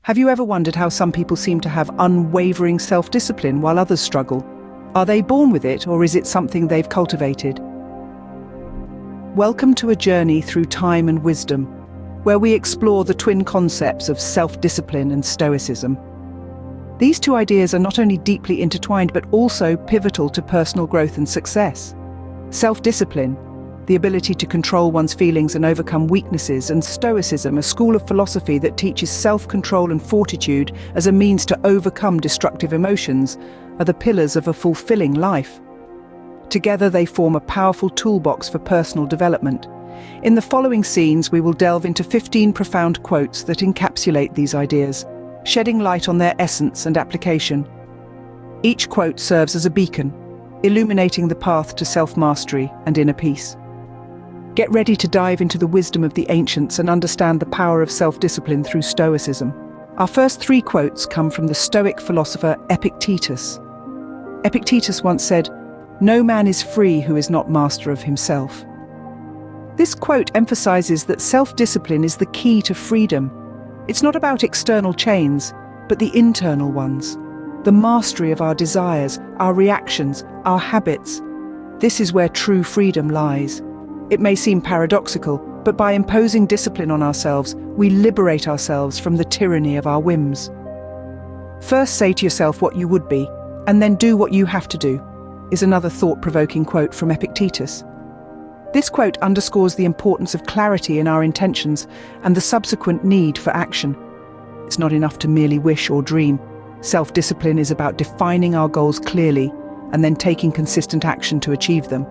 Have you ever wondered how some people seem to have unwavering self-discipline while others struggle? Are they born with it, or is it something they've cultivated? Welcome to a journey through time and wisdom, where we explore the twin concepts of self-discipline and stoicism. These two ideas are not only deeply intertwined but also pivotal to personal growth and success. Self-discipline, the ability to control one's feelings and overcome weaknesses, and stoicism, a school of philosophy that teaches self-control and fortitude as a means to overcome destructive emotions, are the pillars of a fulfilling life. Together they form a powerful toolbox for personal development. In the following scenes, we will delve into 15 profound quotes that encapsulate these ideas, shedding light on their essence and application. Each quote serves as a beacon, illuminating the path to self-mastery and inner peace. Get ready to dive into the wisdom of the ancients and understand the power of self-discipline through Stoicism. Our first 3 quotes come from the Stoic philosopher Epictetus. Epictetus once said, "No man is free who is not master of himself." This quote emphasizes that self-discipline is the key to freedom. It's not about external chains, but the internal ones. The mastery of our desires, our reactions, our habits. This is where true freedom lies. It may seem paradoxical, but by imposing discipline on ourselves, we liberate ourselves from the tyranny of our whims. First say to yourself what you would be, and then do what you have to do, is another thought-provoking quote from Epictetus. This quote underscores the importance of clarity in our intentions and the subsequent need for action. It's not enough to merely wish or dream. Self-discipline is about defining our goals clearly and then taking consistent action to achieve them.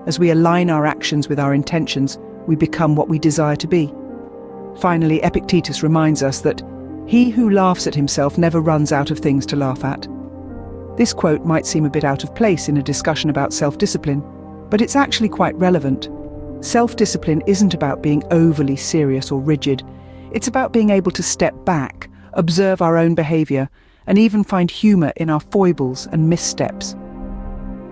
As we align our actions with our intentions, we become what we desire to be. Finally, Epictetus reminds us that he who laughs at himself never runs out of things to laugh at. This quote might seem a bit out of place in a discussion about self-discipline, but it's actually quite relevant. Self-discipline isn't about being overly serious or rigid. It's about being able to step back, observe our own behavior, and even find humor in our foibles and missteps.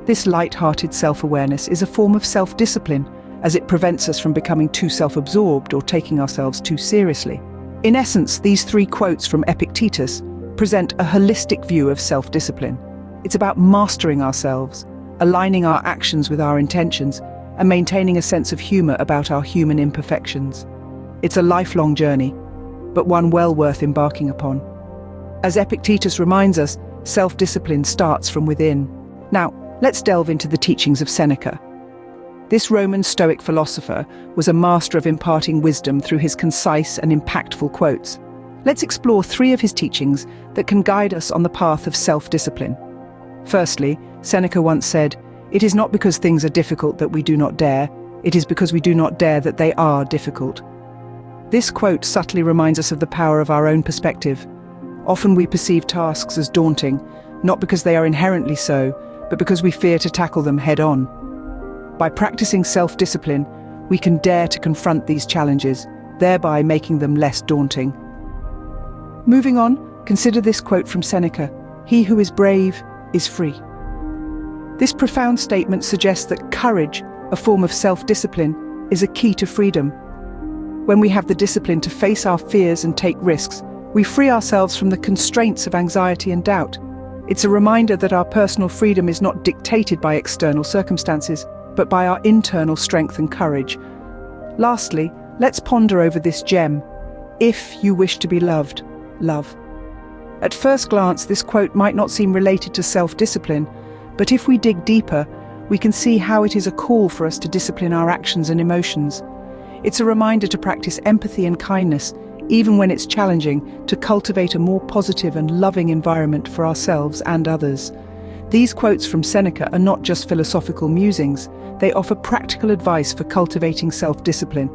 This light-hearted self-awareness is a form of self-discipline, as it prevents us from becoming too self-absorbed or taking ourselves too seriously. In essence, these 3 quotes from Epictetus present a holistic view of self-discipline. It's about mastering ourselves, aligning our actions with our intentions, and maintaining a sense of humor about our human imperfections. It's a lifelong journey, but one well worth embarking upon. As Epictetus reminds us, self-discipline starts from within. Now, let's delve into the teachings of Seneca. This Roman Stoic philosopher was a master of imparting wisdom through his concise and impactful quotes. Let's explore 3 of his teachings that can guide us on the path of self-discipline. Firstly, Seneca once said, "It is not because things are difficult that we do not dare, it is because we do not dare that they are difficult." This quote subtly reminds us of the power of our own perspective. Often we perceive tasks as daunting, not because they are inherently so, but because we fear to tackle them head-on. By practicing self-discipline, we can dare to confront these challenges, thereby making them less daunting. Moving on, consider this quote from Seneca, "He who is brave is free." This profound statement suggests that courage, a form of self-discipline, is a key to freedom. When we have the discipline to face our fears and take risks, we free ourselves from the constraints of anxiety and doubt. It's a reminder that our personal freedom is not dictated by external circumstances, but by our internal strength and courage. Lastly, let's ponder over this gem. If you wish to be loved, love. At first glance, this quote might not seem related to self-discipline, but if we dig deeper, we can see how it is a call for us to discipline our actions and emotions. It's a reminder to practice empathy and kindness, even when it's challenging, to cultivate a more positive and loving environment for ourselves and others. These quotes from Seneca are not just philosophical musings, they offer practical advice for cultivating self-discipline.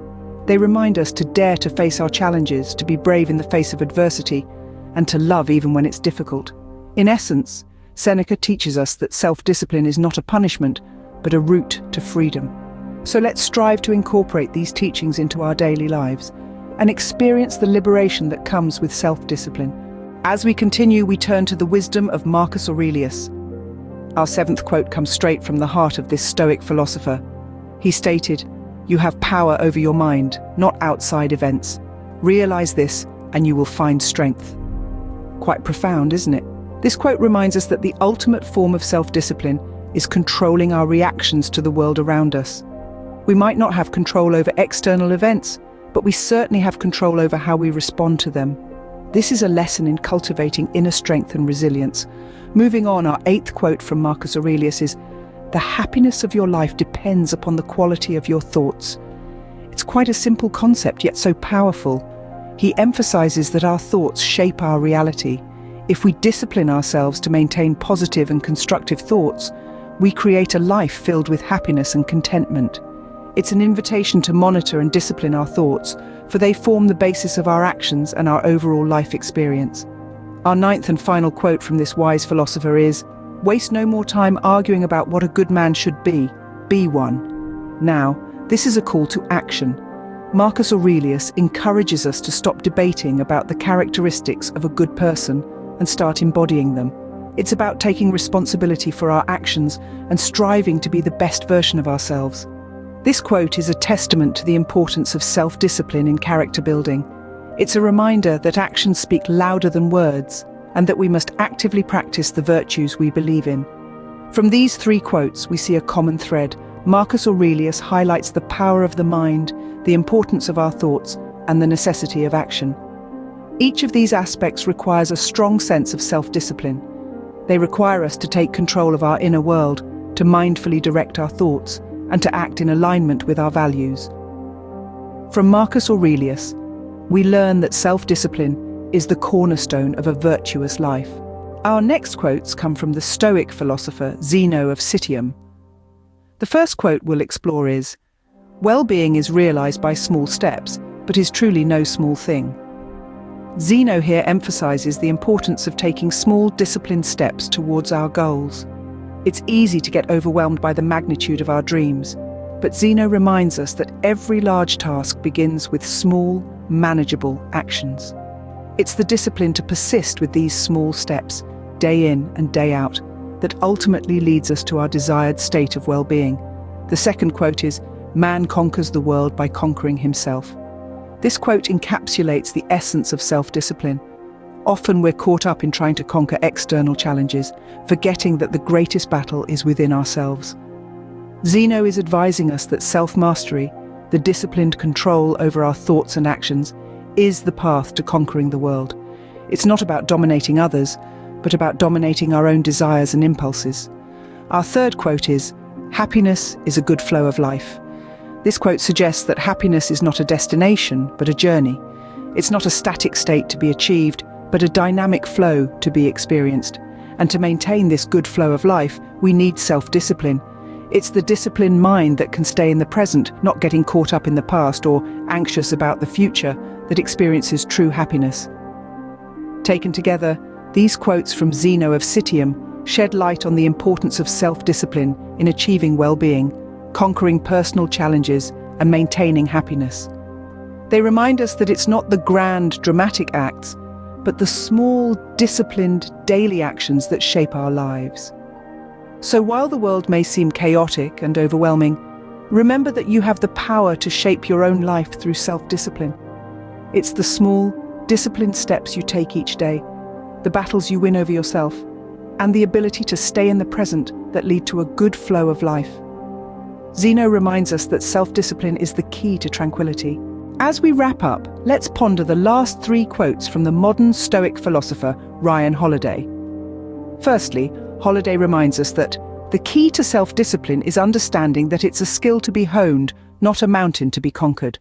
They remind us to dare to face our challenges, to be brave in the face of adversity, and to love even when it's difficult. In essence, Seneca teaches us that self-discipline is not a punishment, but a route to freedom. So let's strive to incorporate these teachings into our daily lives and experience the liberation that comes with self-discipline. As we continue, we turn to the wisdom of Marcus Aurelius. Our 7th quote comes straight from the heart of this Stoic philosopher. He stated, "You have power over your mind, not outside events. Realize this, and you will find strength." Quite profound, isn't it? This quote reminds us that the ultimate form of self-discipline is controlling our reactions to the world around us. We might not have control over external events, but we certainly have control over how we respond to them. This is a lesson in cultivating inner strength and resilience. Moving on, our 8th quote from Marcus Aurelius is, "The happiness of your life depends upon the quality of your thoughts." It's quite a simple concept, yet so powerful. He emphasizes that our thoughts shape our reality. If we discipline ourselves to maintain positive and constructive thoughts, we create a life filled with happiness and contentment. It's an invitation to monitor and discipline our thoughts, for they form the basis of our actions and our overall life experience. Our 9th and final quote from this wise philosopher is, "Waste no more time arguing about what a good man should be one." Now, this is a call to action. Marcus Aurelius encourages us to stop debating about the characteristics of a good person and start embodying them. It's about taking responsibility for our actions and striving to be the best version of ourselves. This quote is a testament to the importance of self-discipline in character building. It's a reminder that actions speak louder than words, and that we must actively practice the virtues we believe in. From these 3 quotes, we see a common thread. Marcus Aurelius highlights the power of the mind, the importance of our thoughts, and the necessity of action. Each of these aspects requires a strong sense of self-discipline. They require us to take control of our inner world, to mindfully direct our thoughts, and to act in alignment with our values. From Marcus Aurelius, we learn that self-discipline is the cornerstone of a virtuous life. Our next quotes come from the Stoic philosopher Zeno of Citium. The first quote we'll explore is, "Well-being is realized by small steps, but is truly no small thing." Zeno here emphasizes the importance of taking small, disciplined steps towards our goals. It's easy to get overwhelmed by the magnitude of our dreams, but Zeno reminds us that every large task begins with small, manageable actions. It's the discipline to persist with these small steps, day in and day out, that ultimately leads us to our desired state of well-being. The second quote is, "Man conquers the world by conquering himself." This quote encapsulates the essence of self-discipline. Often we're caught up in trying to conquer external challenges, forgetting that the greatest battle is within ourselves. Zeno is advising us that self-mastery, the disciplined control over our thoughts and actions, is the path to conquering the world. It's not about dominating others, but about dominating our own desires and impulses. Our third quote is, "Happiness is a good flow of life." This quote suggests that happiness is not a destination, but a journey. It's not a static state to be achieved, but a dynamic flow to be experienced. And to maintain this good flow of life, we need self-discipline. It's the disciplined mind that can stay in the present, not getting caught up in the past or anxious about the future, that experiences true happiness. Taken together, these quotes from Zeno of Citium shed light on the importance of self-discipline in achieving well-being, conquering personal challenges, and maintaining happiness. They remind us that it's not the grand, dramatic acts, but the small, disciplined, daily actions that shape our lives. So while the world may seem chaotic and overwhelming, remember that you have the power to shape your own life through self-discipline. It's the small, disciplined steps you take each day, the battles you win over yourself, and the ability to stay in the present that lead to a good flow of life. Zeno reminds us that self-discipline is the key to tranquility. As we wrap up, let's ponder the last 3 quotes from the modern Stoic philosopher Ryan Holiday. Firstly, Holiday reminds us that the key to self-discipline is understanding that it's a skill to be honed, not a mountain to be conquered.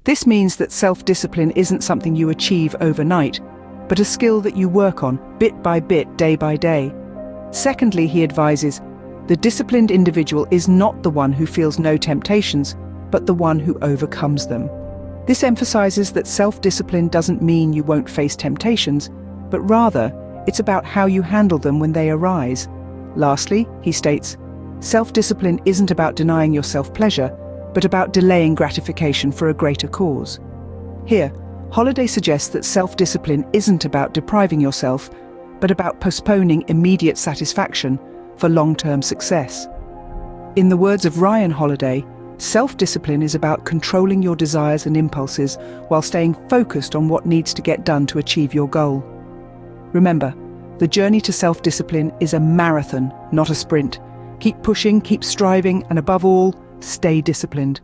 This means that self-discipline isn't something you achieve overnight, but a skill that you work on bit by bit, day by day. Secondly, he advises, the disciplined individual is not the one who feels no temptations, but the one who overcomes them. This emphasizes that self-discipline doesn't mean you won't face temptations, but rather, it's about how you handle them when they arise. Lastly, he states, self-discipline isn't about denying yourself pleasure, but about delaying gratification for a greater cause. Here, Holiday suggests that self-discipline isn't about depriving yourself, but about postponing immediate satisfaction for long-term success. In the words of Ryan Holiday, self-discipline is about controlling your desires and impulses while staying focused on what needs to get done to achieve your goal. Remember, the journey to self-discipline is a marathon, not a sprint. Keep pushing, keep striving, and above all, stay disciplined.